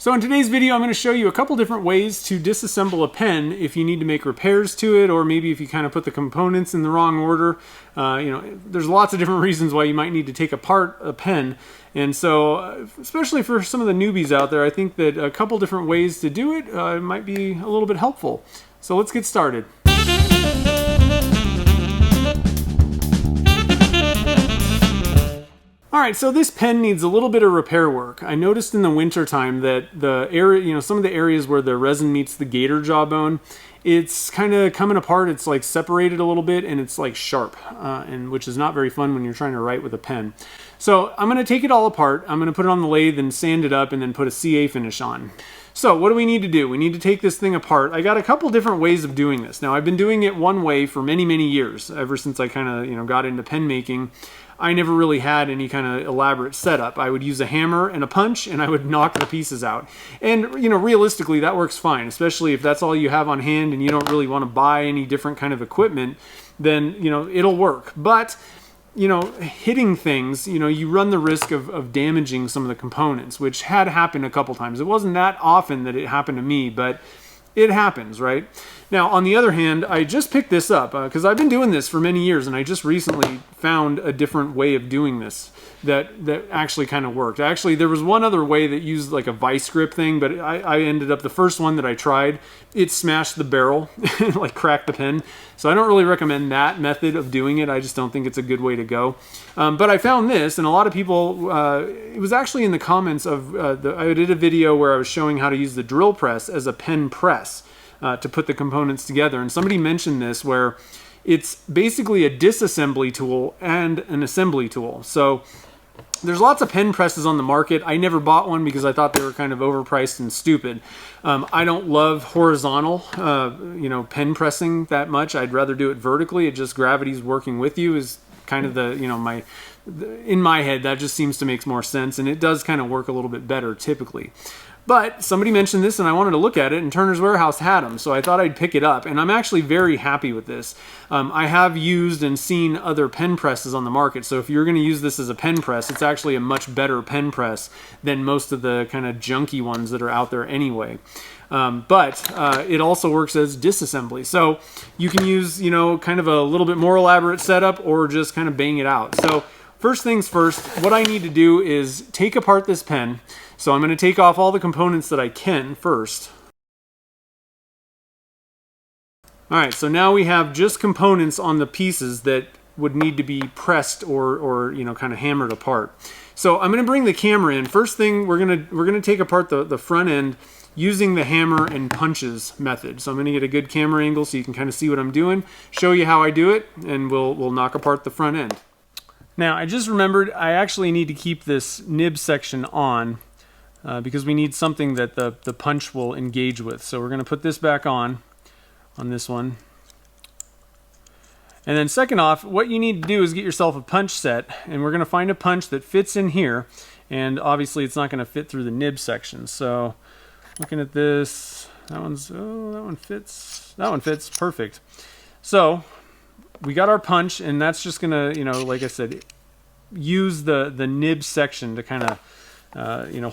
So in today's video, I'm going to show you a couple different ways to disassemble a pen if you need to make repairs to it, or maybe if you kind of put the components in the wrong order. There's lots of different reasons why you might need to take apart a pen. And so, especially for some of the newbies out there, I think that a couple different ways to do it might be a little bit helpful. So let's get started. Alright, so this pen needs a little bit of repair work. I noticed in the winter time that the area, some of the areas where the resin meets the gator jawbone, it's kind of coming apart. It's like separated a little bit and it's like sharp, and which is not very fun when you're trying to write with a pen. So I'm going to take it all apart. I'm going to put it on the lathe and sand it up and then put a CA finish on. So what do we need to do? We need to take this thing apart. I got a couple different ways of doing this. Now I've been doing it one way for many, many years, ever since I kind of got into pen making. I never really had any kind of elaborate setup. I would use a hammer and a punch and I would knock the pieces out. And realistically that works fine, especially if that's all you have on hand and you don't really want to buy any different kind of equipment, then it'll work. But hitting things, you run the risk of damaging some of the components, which had happened a couple times. It wasn't that often that it happened to me, but it happens, right? Now, on the other hand, I just picked this up because I've been doing this for many years, and I just recently found a different way of doing this that actually kind of worked. Actually, there was one other way that used like a vice grip thing, but I ended up, the first one that I tried, it smashed the barrel, like cracked the pen. So I don't really recommend that method of doing it. I just don't think it's a good way to go. But I found this, and a lot of people, it was actually in the comments of, I did a video where I was showing how to use the drill press as a pen press to put the components together. And somebody mentioned this where it's basically a disassembly tool and an assembly tool. So there's lots of pen presses on the market. I never bought one because I thought they were kind of overpriced and stupid. I don't love horizontal, pen pressing that much. I'd rather do it vertically. It just, gravity's working with you is kind of in my head, that just seems to make more sense, and it does kind of work a little bit better typically. But somebody mentioned this and I wanted to look at it, and Turner's Warehouse had them, so I thought I'd pick it up, and I'm actually very happy with this. I have used and seen other pen presses on the market, so if you're going to use this as a pen press, it's actually a much better pen press than most of the kind of junky ones that are out there anyway. But it also works as disassembly, so you can use kind of a little bit more elaborate setup or just kind of bang it out. So first things first, what I need to do is take apart this pen. So I'm going to take off all the components that I can first. Alright, so now we have just components on the pieces that would need to be pressed or kind of hammered apart. So I'm going to bring the camera in. First thing, we're going to take apart the front end using the hammer and punches method. So I'm going to get a good camera angle so you can kind of see what I'm doing, show you how I do it, and we'll knock apart the front end. Now I just remembered I actually need to keep this nib section on because we need something that the punch will engage with. So we're going to put this back on this one. And then second off, what you need to do is get yourself a punch set, and we're going to find a punch that fits in here, and obviously it's not going to fit through the nib section. So looking at this, that one fits perfect. So we got our punch, and that's just going to, like I said, use the nib section to kind of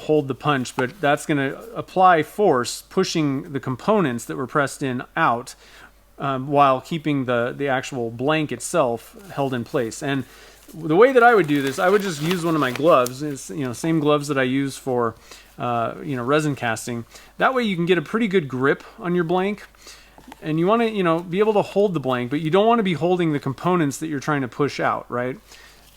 hold the punch, but that's going to apply force, pushing the components that were pressed in out, while keeping the actual blank itself held in place. And the way that I would do this, I would just use one of my gloves. It's same gloves that I use for resin casting. That way you can get a pretty good grip on your blank, and you want to be able to hold the blank, but you don't want to be holding the components that you're trying to push out, right?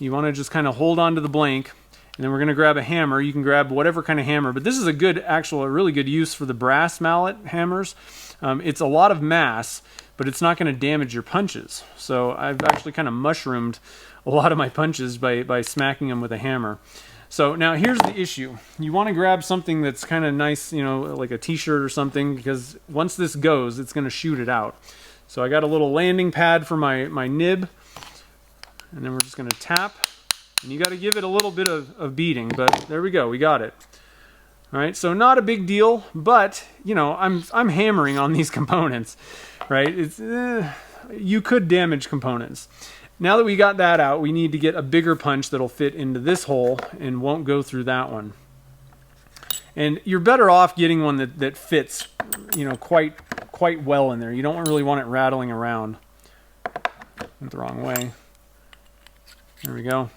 You want to just kind of hold on to the blank. And then we're going to grab a hammer. You can grab whatever kind of hammer, but this is a really good use for the brass mallet hammers. It's a lot of mass, but it's not going to damage your punches. So I've actually kind of mushroomed a lot of my punches by smacking them with a hammer. So now here's the issue. You want to grab something that's kind of nice, like a t-shirt or something, because once this goes, it's going to shoot it out. So I got a little landing pad for my nib, and then we're just going to tap. And you got to give it a little bit of beating, but there we go, we got it. All right, so not a big deal, but I'm hammering on these components, right? It's you could damage components. Now that we got that out, we need to get a bigger punch that'll fit into this hole and won't go through that one. And you're better off getting one that fits, you know, quite well in there. You don't really want it rattling around. Went the wrong way. There we go.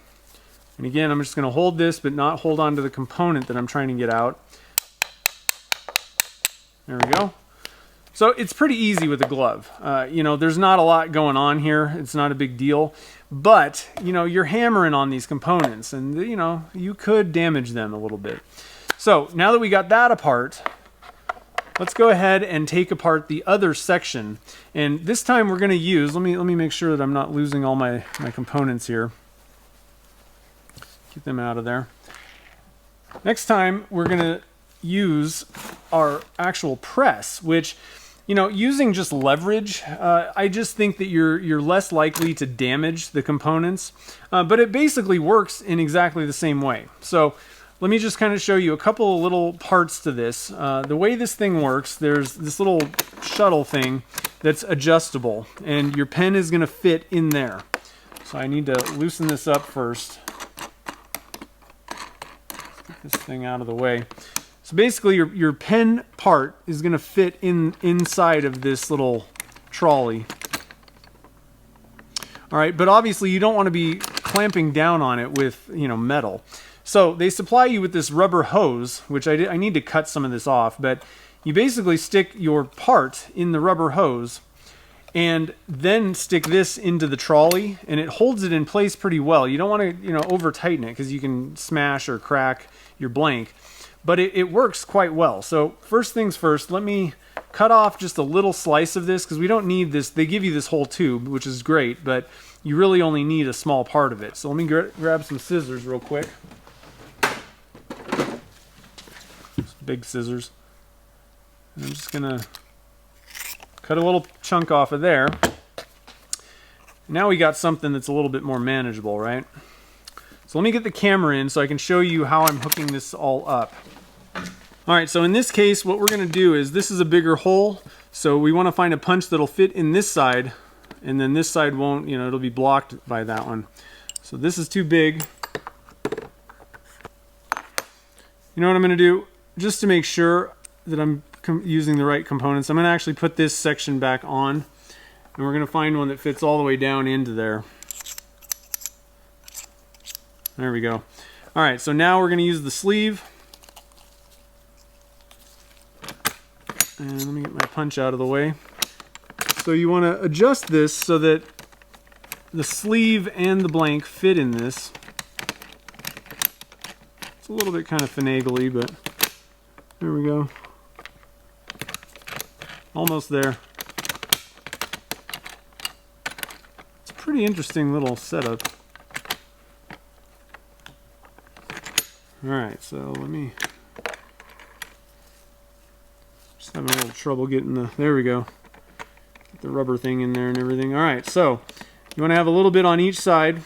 And again, I'm just going to hold this, but not hold on to the component that I'm trying to get out. There we go. So it's pretty easy with a glove. You know, there's not a lot going on here. It's not a big deal. But, you know, you're hammering on these components and, you know, you could damage them a little bit. So now that we got that apart, let's go ahead and take apart the other section. And this time we're going to use, let me make sure that I'm not losing all my components here. Get them out of there. Next time we're going to use our actual press, which, you know, using just leverage, I just think that you're less likely to damage the components, but it basically works in exactly the same way. So let me just kind of show you a couple of little parts to this. The way this thing works, there's this little shuttle thing that's adjustable, and your pen is going to fit in there. So I need to loosen this up first. Let's get this thing out of the way. So basically your pen part is going to fit inside of this little trolley. All right, but obviously you don't want to be clamping down on it with, you know, metal. So they supply you with this rubber hose, which I need to cut some of this off, but you basically stick your part in the rubber hose and then stick this into the trolley, and it holds it in place pretty well. You don't want to, you know, over tighten it because you can smash or crack your blank, but it works quite well. So first things first, let me cut off just a little slice of this because we don't need this. They give you this whole tube, which is great, but you really only need a small part of it. So let me grab some scissors real quick. Big scissors. And I'm just gonna cut a little chunk off of there. Now we got something that's a little bit more manageable, right? So let me get the camera in so I can show you how I'm hooking this all up. All right, so in this case, what we're gonna do is, this is a bigger hole, so we wanna find a punch that'll fit in this side, and then this side won't, you know, it'll be blocked by that one. So this is too big. You know what I'm gonna do? Just to make sure that I'm using the right components, I'm going to actually put this section back on, and we're going to find one that fits all the way down into there. There we go. All right, so now we're going to use the sleeve. And let me get my punch out of the way. So you want to adjust this so that the sleeve and the blank fit in this. It's a little bit kind of finagly, but there we go. Almost there. It's a pretty interesting little setup. Alright, so let me... Just having a little trouble getting the... There we go. Get the rubber thing in there and everything. Alright, so you want to have a little bit on each side.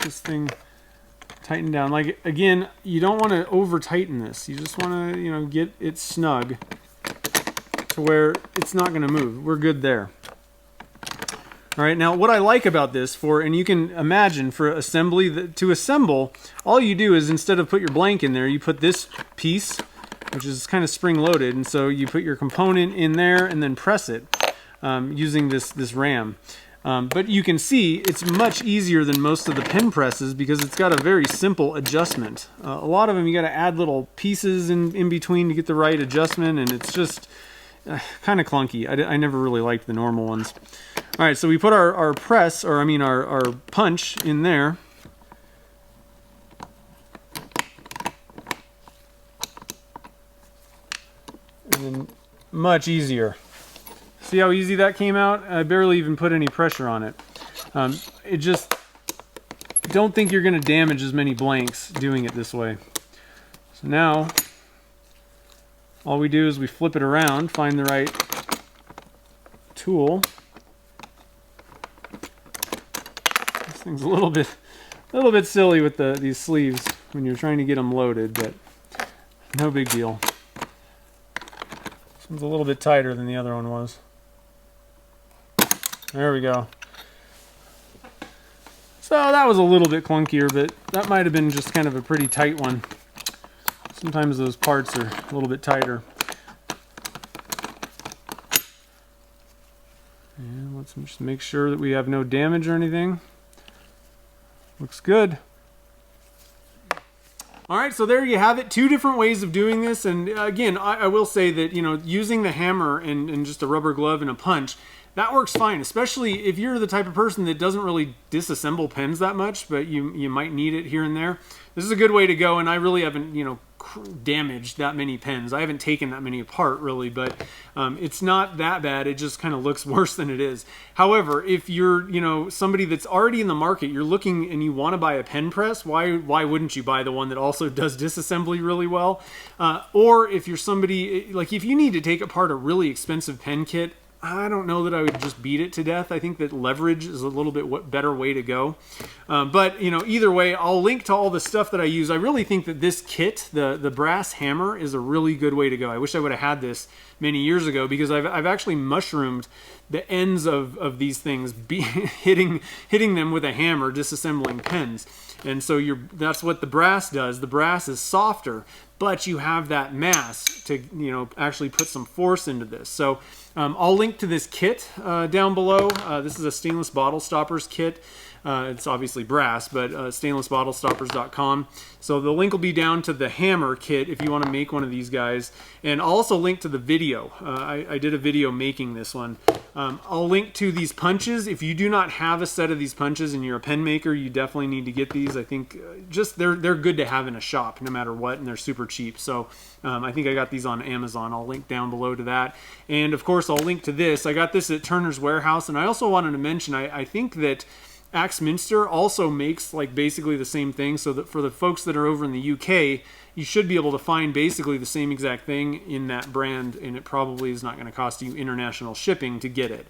This thing... tighten down. Like, again, you don't want to over tighten this. You just want to, you know, get it snug to where it's not going to move. We're good there. All right, now what I like about this and you can imagine for assembly, to assemble, all you do is instead of put your blank in there, you put this piece, which is kind of spring loaded, and so you put your component in there and then press it using this ram. But you can see it's much easier than most of the pen presses because it's got a very simple adjustment. A lot of them you got to add little pieces in between to get the right adjustment, and it's just kind of clunky. I never really liked the normal ones. All right, so we put our press, or I mean our punch in there. And then much easier. See how easy that came out? I barely even put any pressure on it. It just, don't think you're going to damage as many blanks doing it this way. So now, all we do is we flip it around, find the right tool. This thing's a little bit silly with these sleeves when you're trying to get them loaded, but no big deal. This one's a little bit tighter than the other one was. There we go. So that was a little bit clunkier, but that might have been just kind of a pretty tight one. Sometimes those parts are a little bit tighter. And let's just make sure that we have no damage or anything. Looks good. All right, so there you have it. Two different ways of doing this. And again, I will say that, you know, using the hammer and just a rubber glove and a punch, that works fine, especially if you're the type of person that doesn't really disassemble pens that much, but you might need it here and there. This is a good way to go, and I really haven't, you know, damaged that many pens. I haven't taken that many apart really, but it's not that bad. It just kind of looks worse than it is. However, if you're, you know, somebody that's already in the market, you're looking and you want to buy a pen press, why wouldn't you buy the one that also does disassembly really well? Or if you're somebody, like if you need to take apart a really expensive pen kit, I don't know that I would just beat it to death. I think that leverage is a little bit better way to go. But, you know, either way, I'll link to all the stuff that I use. I really think that this kit, the brass hammer, is a really good way to go. I wish I would have had this many years ago, because I've actually mushroomed the ends of these things, hitting them with a hammer, disassembling pens. And so that's what the brass does. The brass is softer, but you have that mass to, you know, actually put some force into this. So I'll link to this kit down below. This is a stainless bottle stoppers kit. It's obviously brass, but stainlessbottlestoppers.com. So the link will be down to the hammer kit if you want to make one of these guys. And I'll also link to the video. I did a video making this one. I'll link to these punches. If you do not have a set of these punches and you're a pen maker, you definitely need to get these. I think just they're good to have in a shop no matter what, and they're super cheap. So I think I got these on Amazon. I'll link down below to that. And of course, I'll link to this. I got this at Turner's Warehouse. And I also wanted to mention, I think that Axminster also makes like basically the same thing, so that for the folks that are over in the UK, you should be able to find basically the same exact thing in that brand, and it probably is not going to cost you international shipping to get it.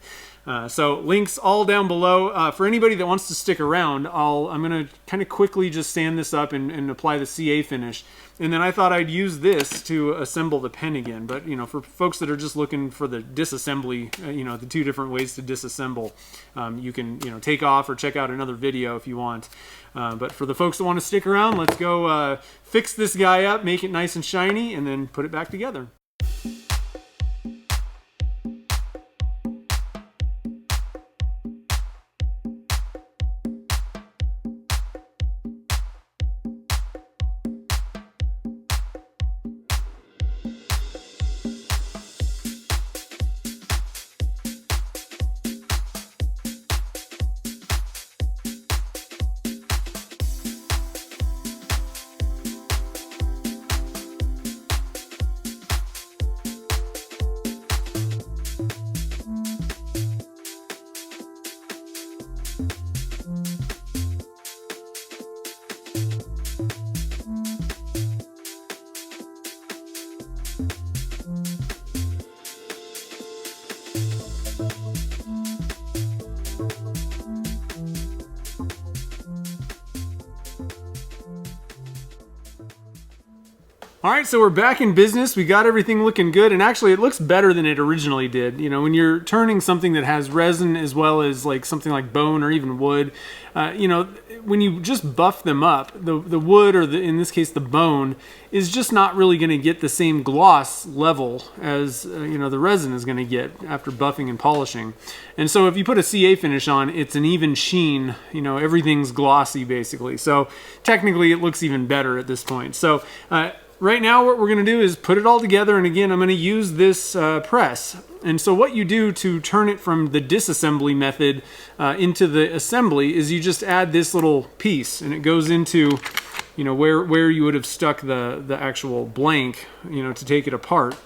So links all down below. For anybody that wants to stick around, I'm going to kind of quickly just sand this up and apply the CA finish. And then I thought I'd use this to assemble the pen again. But, you know, for folks that are just looking for the disassembly, you know, the two different ways to disassemble, you can, you know, take off or check out another video if you want. But for the folks that want to stick around, let's go fix this guy up, make it nice and shiny, and then put it back together. All right, so we're back in business. We got everything looking good, and actually it looks better than it originally did. You know, when you're turning something that has resin as well as like something like bone or even wood, you know, when you just buff them up, the wood, or in this case the bone, is just not really going to get the same gloss level as you know, the resin is going to get after buffing and polishing. And so if you put a CA finish on, it's an even sheen. You know, everything's glossy basically. So technically it looks even better at this point. So right now what we're going to do is put it all together, and again I'm going to use this press. And so what you do to turn it from the disassembly method into the assembly is you just add this little piece, and it goes into, you know, where you would have stuck the actual blank, you know, to take it apart.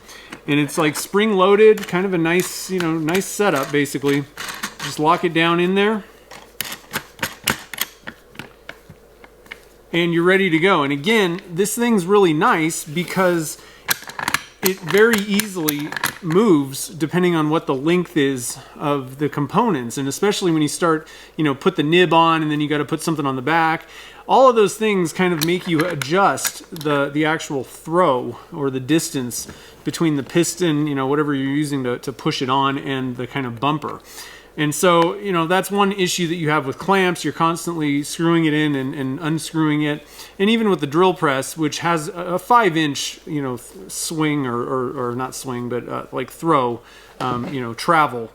And it's like spring loaded, kind of a nice, you know, nice setup basically. Just lock it down in there, and you're ready to go. And again, this thing's really nice because it very easily moves depending on what the length is of the components. And especially when you start, you know, put the nib on and then you got to put something on the back. All of those things kind of make you adjust the actual throw, or the distance between the piston, you know, whatever you're using to push it on, and the kind of bumper. And so, you know, that's one issue that you have with clamps. You're constantly screwing it in and unscrewing it. And even with the drill press, which has a 5-inch, you know, swing or not swing, but like throw, you know, travel.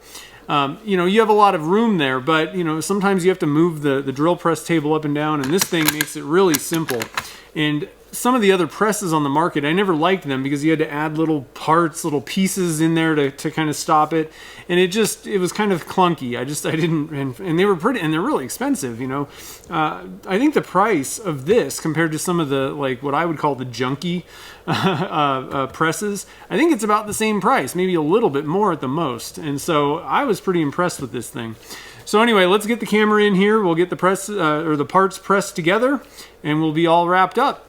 You know, you have a lot of room there, but, you know, sometimes you have to move the drill press table up and down, and this thing makes it really simple. And some of the other presses on the market, I never liked them because you had to add little parts, little pieces in there to kind of stop it. And it was kind of clunky. I didn't, and they were pretty, and they're really expensive, you know. I think the price of this compared to some of the, like, what I would call the junky presses, I think it's about the same price, maybe a little bit more at the most. And so I was pretty impressed with this thing. So anyway, let's get the camera in here. We'll get the press or the parts pressed together, and we'll be all wrapped up.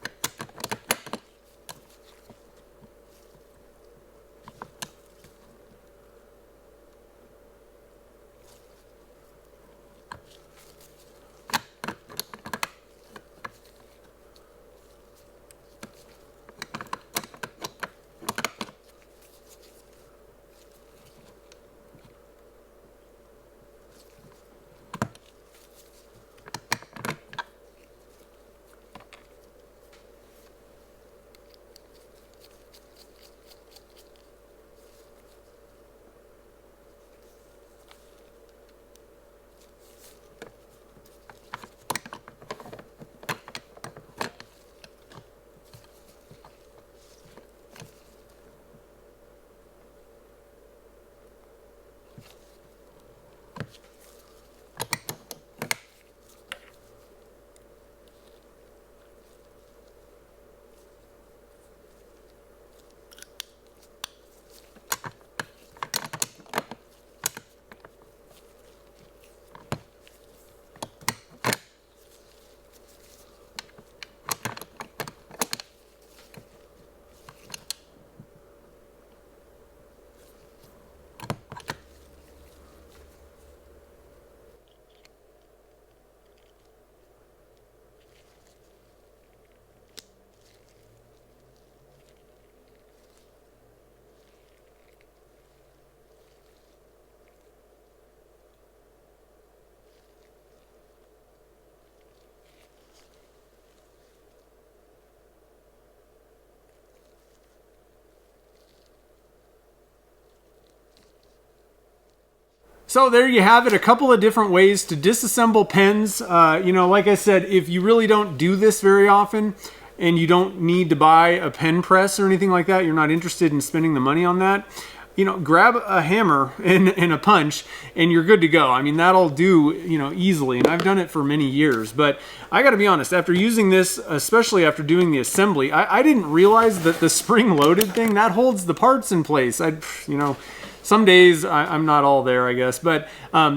So there you have it, a couple of different ways to disassemble pens. You know, like I said, if you really don't do this very often and you don't need to buy a pen press or anything like that, you're not interested in spending the money on that, you know, grab a hammer and a punch and you're good to go. I mean, that'll do, you know, easily. And I've done it for many years. But I got to be honest, after using this, especially after doing the assembly, I didn't realize that the spring-loaded thing, that holds the parts in place. You know, some days I'm not all there, I guess, but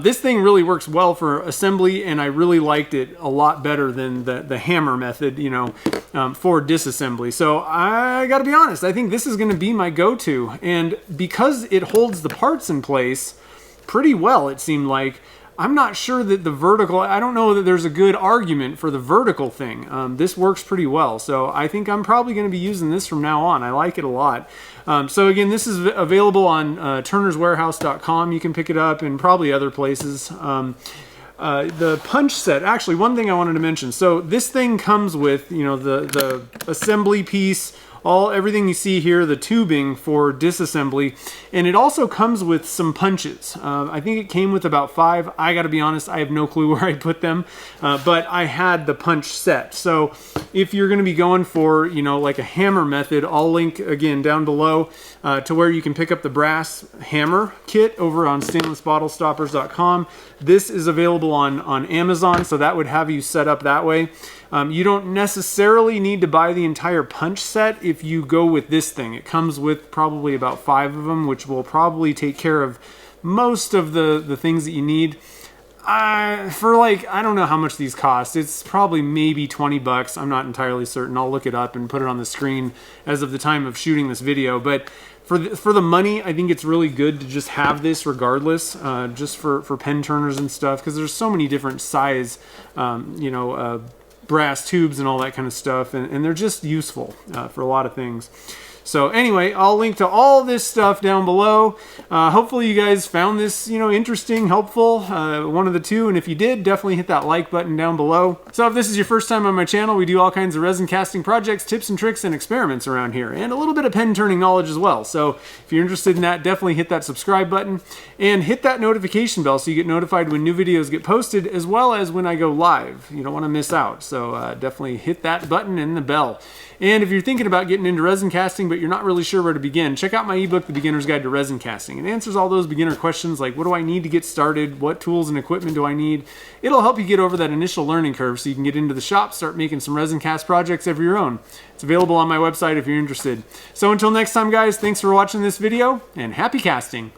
this thing really works well for assembly, and I really liked it a lot better than the hammer method, you know, for disassembly. So I gotta be honest, I think this is gonna be my go-to, and because it holds the parts in place pretty well, it seemed like, I'm not sure that the vertical, I don't know that there's a good argument for the vertical thing. This works pretty well, so I think I'm probably going to be using this from now on. I like it a lot. So again, this is available on turnerswarehouse.com. You can pick it up and probably other places. The punch set, actually, one thing I wanted to mention. So this thing comes with, you know, the assembly piece, everything you see here, the tubing for disassembly, and it also comes with some punches. I think it came with about 5. I gotta be honest, I have no clue where I put them, but I had the punch set. So if you're gonna be going for, you know, like a hammer method, I'll link again down below to where you can pick up the brass hammer kit over on stainlessbottlestoppers.com. This is available on Amazon, so that would have you set up that way. You don't necessarily need to buy the entire punch set if you go with this thing. It comes with probably about 5 of them, which will probably take care of most of the things that you need. For like, I don't know how much these cost. It's probably maybe 20 bucks. I'm not entirely certain. I'll look it up and put it on the screen as of the time of shooting this video. But for the money, I think it's really good to just have this regardless, just for pen turners and stuff, because there's so many different size, you know, brass tubes and all that kind of stuff, and they're just useful for a lot of things. So anyway, I'll link to all this stuff down below. Hopefully you guys found this, interesting, helpful, one of the two. And if you did, definitely hit that like button down below. So if this is your first time on my channel, we do all kinds of resin casting projects, tips and tricks, and experiments around here, and a little bit of pen turning knowledge as well. So if you're interested in that, definitely hit that subscribe button and hit that notification bell so you get notified when new videos get posted, as well as when I go live. You don't want to miss out. So definitely hit that button and the bell. And if you're thinking about getting into resin casting, but you're not really sure where to begin, check out my ebook, The Beginner's Guide to Resin Casting. It answers all those beginner questions like, what do I need to get started? What tools and equipment do I need? It'll help you get over that initial learning curve so you can get into the shop, start making some resin cast projects of your own. It's available on my website if you're interested. So until next time, guys, thanks for watching this video, and happy casting!